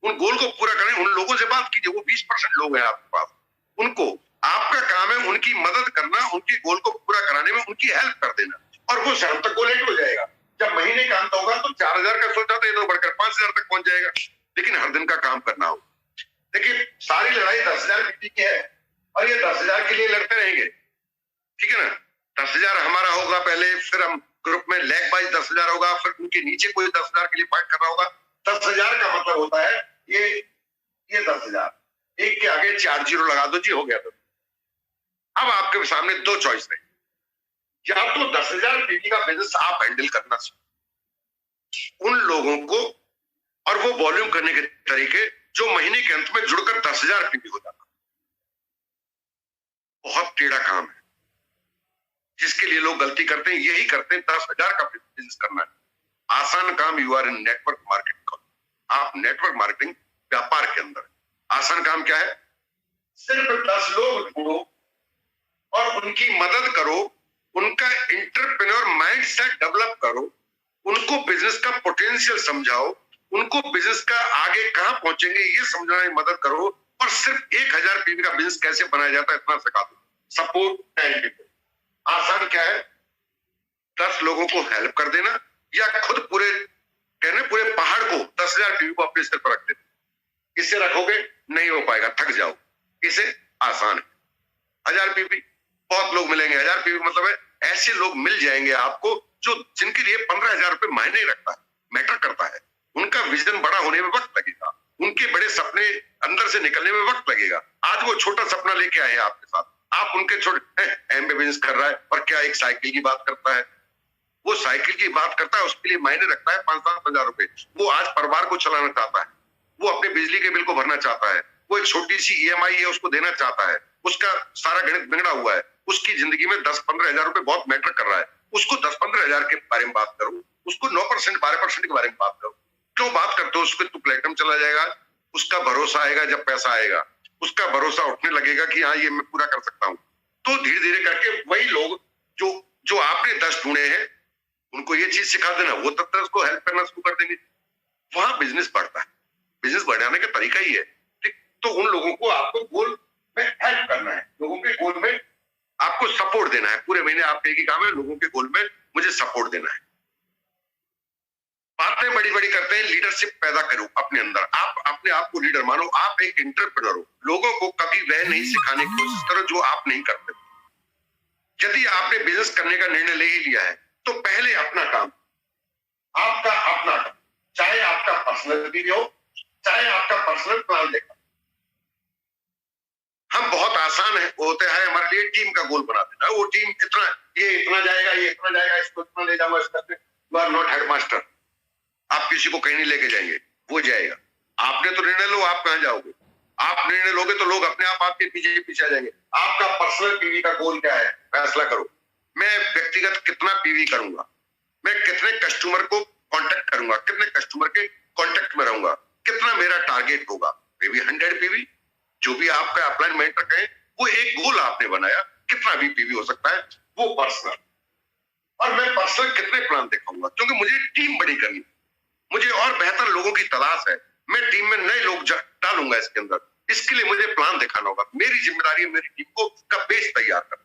उन गोल को पूरा करें, उन लोगों से बात कीजिए। वो 20% लोग हैं आपके पास, उनको आपका काम है उनकी मदद करना, उनके गोल को पूरा कराने में उनकी हेल्प कर देना, और वो शाम तक गोल हिट हो जाएगा। जब महीने का अंत होगा तो 4000 का सोचा था, ये तो बढ़कर 5000 तक पहुंच जाएगा। लेकिन हर दिन का काम करना हो। देखिए सारी लड़ाई 10,000 व्यक्ति की है, और ये 10,000 के लिए लड़ते रहेंगे, ठीक है ना। 10,000 हमारा होगा पहले, फिर हम ग्रुप में लेग बाइज 10,000 होगा, फिर उनके नीचे कोई 10,000 के लिए फाइट कर रहा होगा। 10,000 का मतलब होता है ये 10,000, एक के आगे 4 जीरो लगा दो जी, हो गया। तो अब आपके सामने 2 चॉइस है, या तो 10,000 पीवी का बिजनेस आप हैंडल करना सीखो, उन लोगों को, और वो वॉल्यूम करने के तरीके जो महीने के अंत में जुड़कर 10,000 पीवी हो जाता। बहुत टेढ़ा काम है जिसके लिए लोग गलती करते हैं, यही करते हैं। 10,000 का बिजनेस करना है आसान काम। You are in network marketing, आप नेटवर्क मार्केटिंग व्यापार के अंदर आसान काम क्या है? सिर्फ 10 लोग ढूंढो और उनकी मदद करो, उनका इंटरप्रेन्योर माइंडसेट डेवलप करो, उनको बिजनेस का पोटेंशियल समझाओ, उनको बिजनेस का आगे कहां पहुंचेंगे ये समझाने में मदद करो, और सिर्फ 1000 पीवी का बिजनेस कैसे बनाया जाता है इतना सिखा दो। Support 10 people. आसान क्या है? 10 लोगों को हेल्प कर देना, या खुद पूरे पहाड़ को 10,000 पीवी को अपने सिर पर रख देना। इससे रखोगे नहीं हो पाएगा, थक जाओ। इसे आसान है। 1000 पीवी बहुत लोग मिलेंगे। 1000 पीवी मतलब है ऐसे लोग मिल जाएंगे आपको जो जिनके लिए 15,000 रुपए मायने रखता है, मैटर करता है। उनका विजन बड़ा होने में वक्त लगेगा, उनके बड़े सपने अंदर से निकलने में वक्त लगेगा। आज वो छोटा सपना लेके आए हैं आपके साथ, आप उनके छोटे एम बिजनेस कर रहा है, और क्या एक साइकिल की बात करता है, वो साइकिल की बात करता है, उसके लिए मायने रखता है 5-7 हजार रुपए। वो आज परिवार को चलाना चाहता है, वो अपने बिजली के बिल को भरना चाहता है, वो एक छोटी सी EMI है उसको देना चाहता है, उसका सारा गणित बिगड़ा हुआ है, उसकी जिंदगी में 10-15 हजार रुपए बहुत मैटर कर रहा है। उसको 10-15 हजार के बारे में बात करो, उसको 9% 12% के बारे में बात करो। क्यों बात करते हो? उसको तो प्लेटम चला जाएगा, उसका भरोसा आएगा, जब पैसा आएगा उसका भरोसा उठने लगेगा कि हाँ ये मैं पूरा कर सकता हूँ। तो धीरे धीरे करके वही लोग जो आपने 10 ढूंढे हैं उनको ये चीज सिखा देना, वो तब तक उसको हेल्प करना शुरू कर देंगे। वहां बिजनेस बढ़ता है। बिजनेस बढ़ाने का तरीका ही है, ठीक। तो उन लोगों को आपको गोल में हेल्प करना है, लोगों के गोल में आपको सपोर्ट देना है। पूरे महीने आपका एक ही काम है, लोगों के गोल में मुझे सपोर्ट देना है। बातें बड़ी बड़ी करते हैं, लीडरशिप पैदा करो अपने अंदर। आप अपने आप को लीडर मानो, आप एक एंटरप्रेन्योर हो। लोगों को कभी वह नहीं सिखाने की कोशिश करो जो आप नहीं करते। यदि आपने बिजनेस करने का निर्णय ले ही लिया है तो पहले अपना काम, आपका अपना काम, चाहे आपका पर्सनल वीडियो, चाहे आपका पर्सनल प्लान देखा। हम बहुत आसान है होते हैं हमारे लिए टीम का गोल बना देना। वो टीम ये इतना जाएगा, ये इतना जाएगा, इसको इतना ले जाऊंगा, इसका। You are not headmaster. आप किसी को कहीं नहीं लेके जाएंगे, वो जाएगा। आपने तो निर्णय लो, आप कहां जाओगे? आप निर्णय लोगे तो लोग अपने आप आपके पीछे पीछे आ जाएंगे। आपका पर्सनल पीवी का गोल क्या है? फैसला करो। मैं व्यक्तिगत कितना पीवी करूंगा, मैं कितने कस्टमर को कांटेक्ट करूंगा, कितने कस्टमर के कांटेक्ट में रहूंगा, कितना मेरा टारगेट होगा। मे बी 100 पीवी, जो भी आपका अपलाइन मेंटर कहे, वो एक गोल आपने बनाया, कितना भी पीवी हो सकता है, वो पर्सनल। और मैं पर्सनल कितने प्लान दिखाऊंगा, क्योंकि मुझे टीम बड़ी करनी, मुझे और बेहतर लोगों की तलाश है। मैं टीम में नए लोग डालूंगा इसके अंदर, इसके लिए मुझे प्लान दिखाना होगा। मेरी जिम्मेदारी है मेरी टीम को का बेस तैयार करना।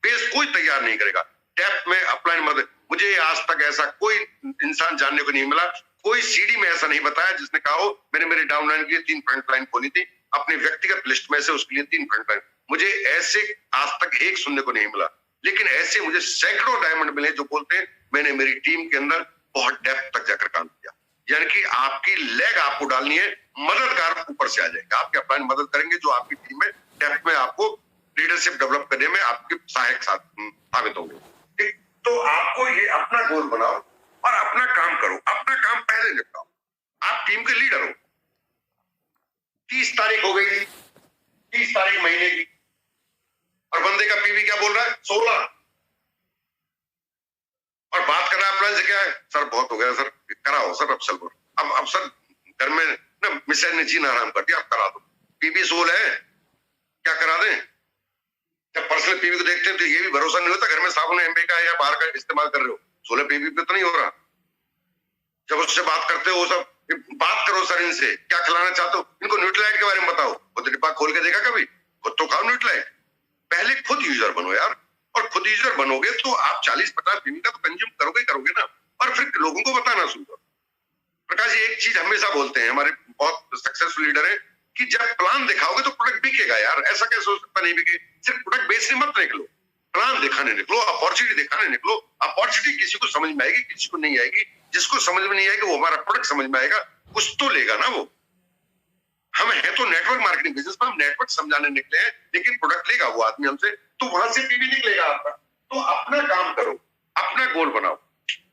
बेस कोई तैयार नहीं करेगा। डेप्थ में अपलाइन मत, मुझे आज तक ऐसा कोई इंसान जानने को नहीं मिला, कोई सीडी में ऐसा नहीं बताया जिसने कहा हो मैंने मेरे डाउनलाइन के लिए 3 फ्रंट लाइन खोली थी, अपने व्यक्तिगत लिस्ट में से उसके लिए 3 फ्रंट लाइन। मुझे ऐसे आज तक एक सुनने को नहीं मिला, लेकिन ऐसे मुझे सैकड़ों डायमंड मिले जो बोलते हैं मैंने मेरी टीम के अंदर बहुत डेप्थ तक जाकर काम किया। यानी कि आपकी लेग आपको डालनी है, मददगार ऊपर से आ जाएगा। आपके अपलाइन मदद करेंगे जो आपकी टीम में डेप्थ में आपको लीडरशिप डेवलप करने में आपके सहायक साबित होंगे। ठीक, तो आपको ये अपना गोल बनाओ और अपना काम करो, अपना काम पहले निपटाओ। आप टीम के लीडर हो। 30 तारीख हो गई, 30 तारीख महीने की, और बंदे का पीवी क्या बोल रहा है 16, और बात कर रहा है प्लान से क्या है, सर बहुत हो गया सर, कराओ सर, अब चल अब सर घर में ना मिसेज ने जीना आराम कर दिया, अब करा दो। पीवी 16 है, क्या करा दें? जब पर्सनल पीवी को देखते हैं तो ये भी भरोसा नहीं होता घर में साबुन एमबी का या बाहर का इस्तेमाल कर रहे हो, 16 पीवी पे तो नहीं हो रहा। जब उससे बात करते हो, वो सब बात करो सर इनसे, क्या खिलाना चाहते हो, इनको न्यूट्रीलाइट के बारे में बताओ। खुद डिब्बा खोल के देखा कभी? खुद तो खाओ न्यूट्रीलाइट। पहले खुद यूजर बनो यार, और खुद यूजर बनोगे तो आप 40-50 पीवी का तो कंज्यूम करोगे ना, और फिर लोगों को बताना शुरू करो। प्रकाश जी एक चीज हमेशा बोलते हैं, हमारे बहुत सक्सेसफुल लीडर है, कि जब प्लान दिखाओगे तो प्रोडक्ट बिकेगा यार। ऐसा कैसे हो सकता नहीं बिके? सिर्फ प्रोडक्ट बेचने मत निकलो, प्लान दिखाने निकलो, अपॉर्चुनिटी दिखाने निकलो। अपॉर्चुनिटी किसी को समझ में आएगी, किसी को नहीं आएगी। जिसको समझ में नहीं आएगी वो हमारा प्रोडक्ट समझ में आएगा, कुछ तो लेगा ना वो। हम है तो नेटवर्क मार्केटिंग बिजनेस में, हम नेटवर्क समझाने निकले हैं, लेकिन प्रोडक्ट लेगा वो आदमी हमसे, तो वहां से पीवी निकलेगा आपका। तो अपना काम करो, अपना गोल बनाओ,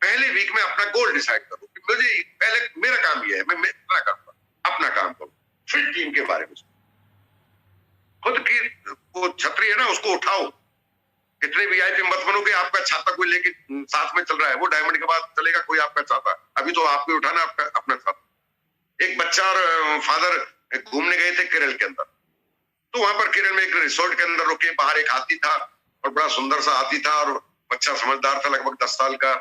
पहले वीक में अपना गोल डिसाइड करो कि मुझे पहले मेरा काम ये है, मैं इतना करूंगा, अपना काम करो। फिर टीम के बारे में खुद की वो छतरी है ना उसको उठाओ। इतने वीआईपी मत बनो कि आपका छाता कोई लेके साथ में चल रहा है, वो डायमंड के बाद चलेगा कोई आपका छाता, अभी तो आपको उठाना आपका अपना छाता। एक बच्चा और फादर घूमने गए थे केरल के अंदर, तो वहां पर केरल में एक रिसोर्ट के अंदर रुके, बाहर एक हाथी था और बड़ा सुंदर सा हाथी था, और बच्चा समझदार था, लगभग 10 साल का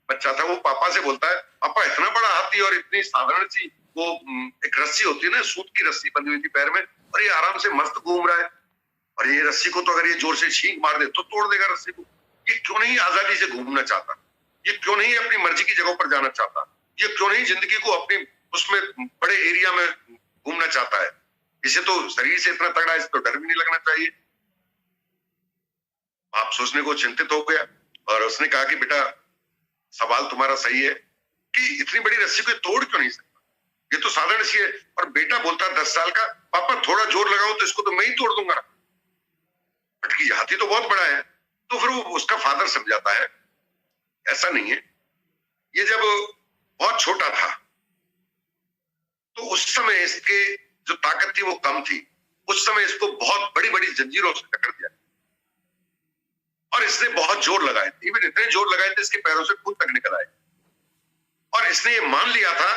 बच्चा था। वो पापा से बोलता है, पापा इतना बड़ा हाथी और इतनी साधारण सी वो एक रस्सी होती है ना, सूत की रस्सी बंधी हुई थी पैर में, और ये आराम से मस्त घूम रहा है, और ये रस्सी को तो अगर ये जोर से छींक मार दे तो तोड़ देगा रस्सी को। ये क्यों नहीं आजादी से घूमना चाहता? ये क्यों नहीं अपनी मर्जी की जगह पर जाना चाहता? ये क्यों नहीं जिंदगी को अपनी उसमें बड़े एरिया में घूमना चाहता है? इसे तो शरीर से इतना तगड़ा है, इसे तो डर भी नहीं लगना चाहिए। आप सोचने को चिंतित हो गया, और उसने कहा कि बेटा सवाल तुम्हारा सही है कि इतनी बड़ी रस्सी को तोड़ क्यों नहीं सकता, ये तो साधारण सी है। और बेटा बोलता 10 साल का, पापा थोड़ा जोर लगाओ तो इसको तो मैं ही तोड़ दूंगा, अटकी हाथी तो बहुत बड़ा है। तो फिर वो उसका फादर समझाता है ऐसा नहीं है, ये जब बहुत छोटा था तो उस समय इसके जो ताकत थी वो कम थी, उस समय इसको बहुत बड़ी बड़ी जंजीरों से पकड़ दिया और इसने बहुत जोर लगाए थे, इवन इतने जोर लगाए थे इसके पैरों से खून तक निकल आए, और इसने ये मान लिया था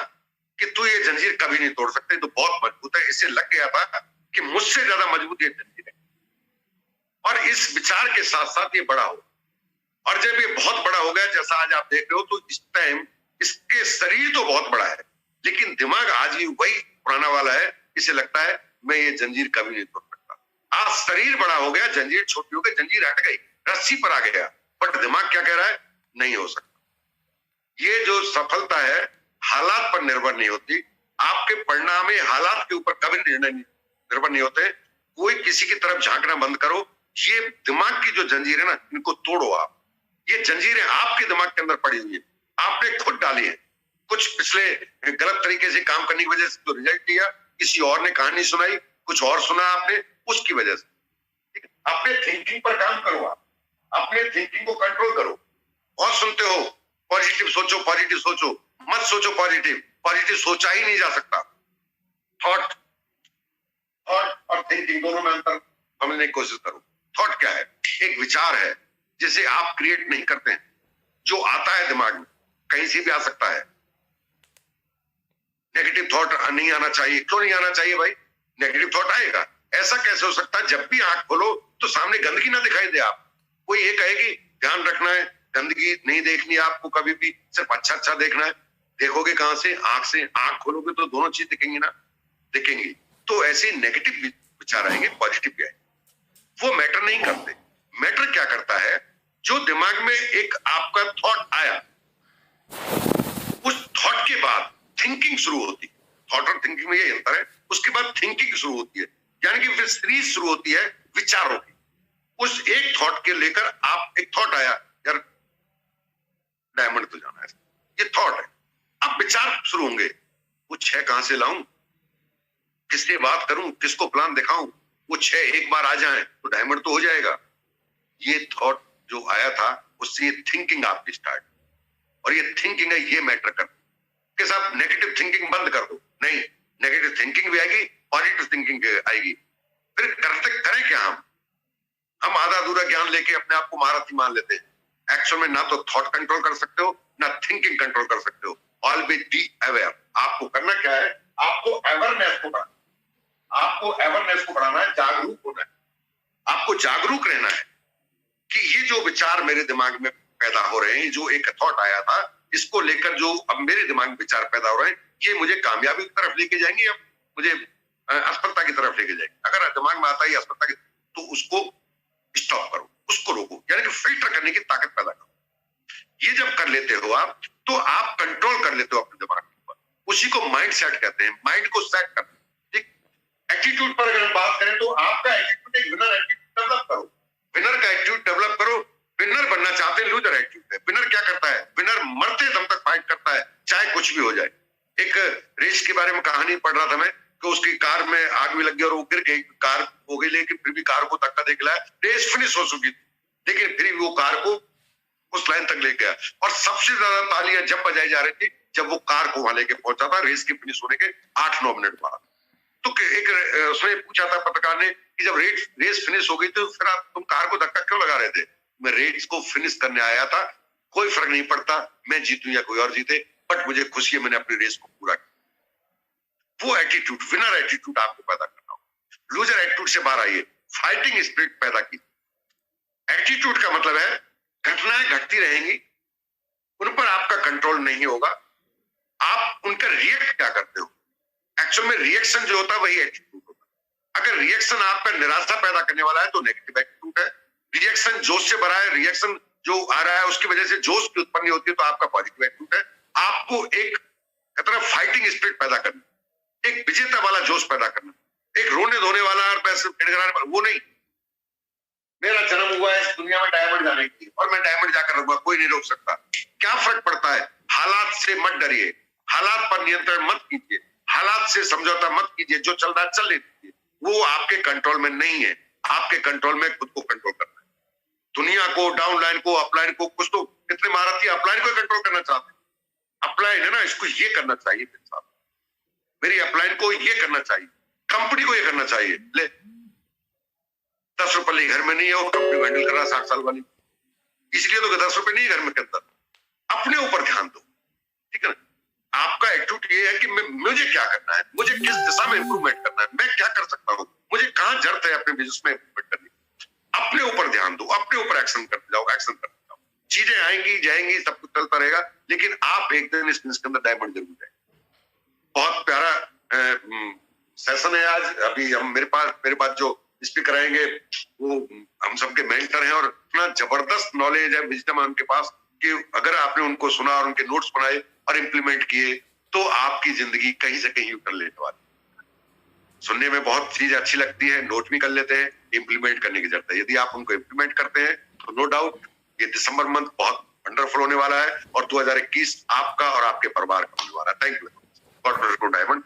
कि तू ये जंजीर कभी नहीं तोड़ सकते, तो बहुत मजबूत है। इससे लग गया था कि मुझसे ज्यादा मजबूत ये जंजीर है, और इस विचार के साथ साथ ये बड़ा हो, और जब ये बहुत बड़ा हो गया जैसा आज आप देख रहे हो, तो इस टाइम इसके शरीर तो बहुत बड़ा है लेकिन दिमाग आज भी वही पुराना वाला है। इसे लगता है मैं ये जंजीर कभी नहीं तोड़ सकता। आज शरीर बड़ा हो गया, जंजीर छोटी हो गई, जंजीर हट गई, रस्सी पर आ गया, बट दिमाग क्या कह रहा है, नहीं हो सकता। ये जो सफलता है हालात पर निर्भर नहीं होती, आपके परिणाम हालात के ऊपर कभी निर्भर नहीं होते। कोई किसी की तरफ झांकना बंद करो, ये दिमाग की जो जंजीर है ना, इनको तोड़ो आप। ये जंजीरें आपके दिमाग के अंदर पड़ी हुई है, आपने खुद डाली है। कुछ पिछले गलत तरीके से काम करने की वजह से तो रिजल्ट दिया, किसी और ने कहानी सुनाई, कुछ और सुना आपने, उसकी वजह से। अपने थिंकिंग पर काम करो, आप अपने थिंकिंग को कंट्रोल करो। बहुत सुनते हो पॉजिटिव सोचो, पॉजिटिव सोचो, मत सोचो पॉजिटिव, पॉजिटिव सोचा ही नहीं जा सकता। थॉट और थिंकिंग दोनों में अंतर समझने की कोशिश करो। थॉट क्या है? एक विचार है जिसे आप क्रिएट नहीं करते हैं, जो आता है दिमाग में, कहीं से भी आ सकता है। नेगेटिव थॉट नहीं आना चाहिए। क्यों नहीं आना चाहिए भाई? नेगेटिव थॉट आएगा, ऐसा कैसे हो सकता है? जब भी आंख खोलो तो सामने गंदगी ना दिखाई दे, आप कोई ये कहे कि ध्यान रखना है, गंदगी नहीं देखनी है आपको, कभी भी सिर्फ अच्छा अच्छा देखना है। देखोगे कहां से? आंख से। आंख खोलोगे तो दोनों चीज दिखेंगी ना, दिखेंगी। तो ऐसे नेगेटिव विचार आएंगे, पॉजिटिव भी आएंगे, वो मैटर नहीं करते। मैटर क्या करता है? जो दिमाग में एक आपका थॉट आया, उस थॉट के बाद थिंकिंग शुरू होती है। थॉट और थिंकिंग में ये अंतर है। उसके बाद थिंकिंग शुरू होती है, यानी कि फिर सीरीज शुरू होती है विचारों की। उस एक थॉट के लेकर आप, एक थॉट आया यार डायमंड तो जाना है, ये थॉट है। अब विचार शुरू होंगे, वो 6 कहां से लाऊं, किससे बात करूं, किसको प्लान दिखाऊं, वो 6 एक बार आ जाएं तो डायमंड तो हो जाएगा। ये थॉट जो आया था उससे ये थिंकिंग आपकी स्टार्ट, और ये थिंकिंग है, ये मैटर कर के साथ नेगेटिव थिंकिंग बंद कर दो। नहीं, नेगेटिव थिंकिंग भी आएगी, पॉजिटिव थिंकिंग आएगी। फिर करते करें क्या हम आधा अधूरा ज्ञान लेके अपने आप को महारथी मान लेते हैं। एक्चुअल में ना तो थॉट कंट्रोल कर सकते हो, ना थिंकिंग कंट्रोल कर सकते हो। Always be aware. आपको करना क्या है, आपको अवेयरनेस को बढ़ाना, आपको अवेयरनेस को बढ़ाना है, जागरूक होना है। आपको जागरूक रहना है कि ये जो विचार मेरे दिमाग में पैदा हो रहे हैं, जो एक थॉट आया था, इसको लेकर जो अब मेरे दिमाग में विचार पैदा हो रहे हैं, ये मुझे कामयाबी की तरफ लेके जाएंगे या मुझे असफलता की तरफ लेके जाएंगे। अगर दिमाग में आता है असफलता की, तो उसको स्टॉप करो, उसको रोको, यानी कि फिल्टर करने की ताकत पैदा करो। ये जब कर लेते हो आप, तो आप कंट्रोल कर लेते हो अपने दिमाग के ऊपर। उसी को माइंड सेट कहते हैं, माइंड को सेट करना। ठीक, एटीट्यूड पर अगर हम बात करें तो आपका एटीट्यूड एक विनर एटीट्यूड डेवलप करो, विनर का एटीट्यूड डेवलप करो। विनर बनना चाहते हैं, लूजर एटीट्यूड है। विनर क्या करता है, विनर मरते दम तक फाइट करता है, चाहे कुछ भी हो जाए। एक रेस के बारे में कहानी पढ़ रहा था मैं कि उसकी कार में आग भी लग गई और वो गिर गई, कार हो गई, लेकिन फिर भी कार को धक्का दे के लाया, रेस फिनिश हो चुकी थी, लेकिन फिर वो कार को उस लाइन तक ले गया। और सबसे ज्यादा तालियां जब बजाई जा रही थी जब वो कार को वहां लेके पहुंचा था, रेस की फिनिश होने के 8-9 मिनट बाद। तो एक उसने पूछा था पत्रकार ने कि जब रेस फिनिश हो गई तो फिर आप तुम कार को धक्का क्यों लगा रहे थे? मैं रेस को फिनिश करने आया था, कोई फर्क नहीं पड़ता मैं जीतूं या कोई और जीते, बट मुझे खुशी है मैंने अपनी रेस को पूरा किया। वो एटीट्यूड, विनर एटीट्यूड आपको पैदा करना हो। लूजर एटीट्यूड से बाहर आइए, फाइटिंग स्पिरिट पैदा की। एटीट्यूड का मतलब है घटनाएं घटती रहेंगी, उन पर आपका कंट्रोल नहीं होगा, आप उनका रिएक्ट क्या करते हो। एक्चुअल में रिएक्शन जो होता है वही एटीट्यूड होता है। अगर रिएक्शन आपका निराशा पैदा करने वाला है तो नेगेटिव एटीट्यूड है। रिएक्शन जोश से भरा है, रिएक्शन जो आ रहा है उसकी वजह से जोश की उत्पत्ति होती है तो आपका पॉजिटिव एटीट्यूड है। आपको एक तरह फाइटिंग स्पिरिट पैदा करना, एक विजेता वाला जोश पैदा करना, एक रोने धोने वाला और पैसे गिड़गिड़ाने वाला वो नहीं। मेरा जन्म हुआ है इस दुनिया में डायमंड जाने के लिए और मैं डायमंड जाकर रहूंगा, कोई नहीं रोक सकता। क्या फर्क पड़ता है? हालात से मत डरिए, हालात पर नियंत्रण मत कीजिए, हालात से समझौता मत कीजिए। जो चल रहा है चलने दीजिए, वो आपके कंट्रोल में नहीं है। आपके कंट्रोल में खुद को कंट्रोल करना है। दुनिया को, डाउनलाइन को, अपलाइन को, कुछ तो कितने महारथी अपलाइन को कंट्रोल करना चाहते हैं। अपलाइन है ना, इसको ये करना चाहिए मेरे साथ, मेरी अपलाइन को ये करना चाहिए, कंपनी को ये करना चाहिए। ले 10 रुपए घर में नहीं है, वो कंपनी हैंडल कर रहा 60 साल वाली, इसलिए तो 10 रुपए नहीं है घर में के अंदर। अपने ऊपर ध्यान दो, ठीक है ना। आपका एटीट्यूड ये है कि मुझे क्या करना है, मुझे किस दिशा में इंप्रूवमेंट करना है, मैं क्या कर सकता हूँ, मुझे कहाँ जरूरत है अपने बिजनेस में इंप्रूवमेंट करने की। अपने ऊपर ध्यान दो, अपने ऊपर एक्शन करते जाओ, एक्शन करते जाओ। चीजें आएंगी जाएंगी, सब कुछ चलता रहेगा, लेकिन आप एक दिन इस बिजनेस के अंदर डायमंड जरूर जाएंगे। बहुत प्यारा सेशन है आज। अभी हम मेरे पास जो स्पीकर आएंगे वो हम सबके मेंटर हैं और इतना जबरदस्त नॉलेज है, विजडम है उनके पास कि अगर आपने उनको सुना और उनके नोट्स बनाए और इम्प्लीमेंट किए तो आपकी जिंदगी कहीं से कहीं उतर लेने वाली। सुनने में बहुत चीज अच्छी लगती है, नोट भी कर लेते हैं, इम्प्लीमेंट करने की जरूरत है। यदि आप उनको इम्प्लीमेंट करते हैं तो नो डाउट ये दिसंबर मंथ बहुत वंडरफुल होने वाला है और 2021 आपका और आपके परिवार का होने वाला है। Thank you. God bless you diamond.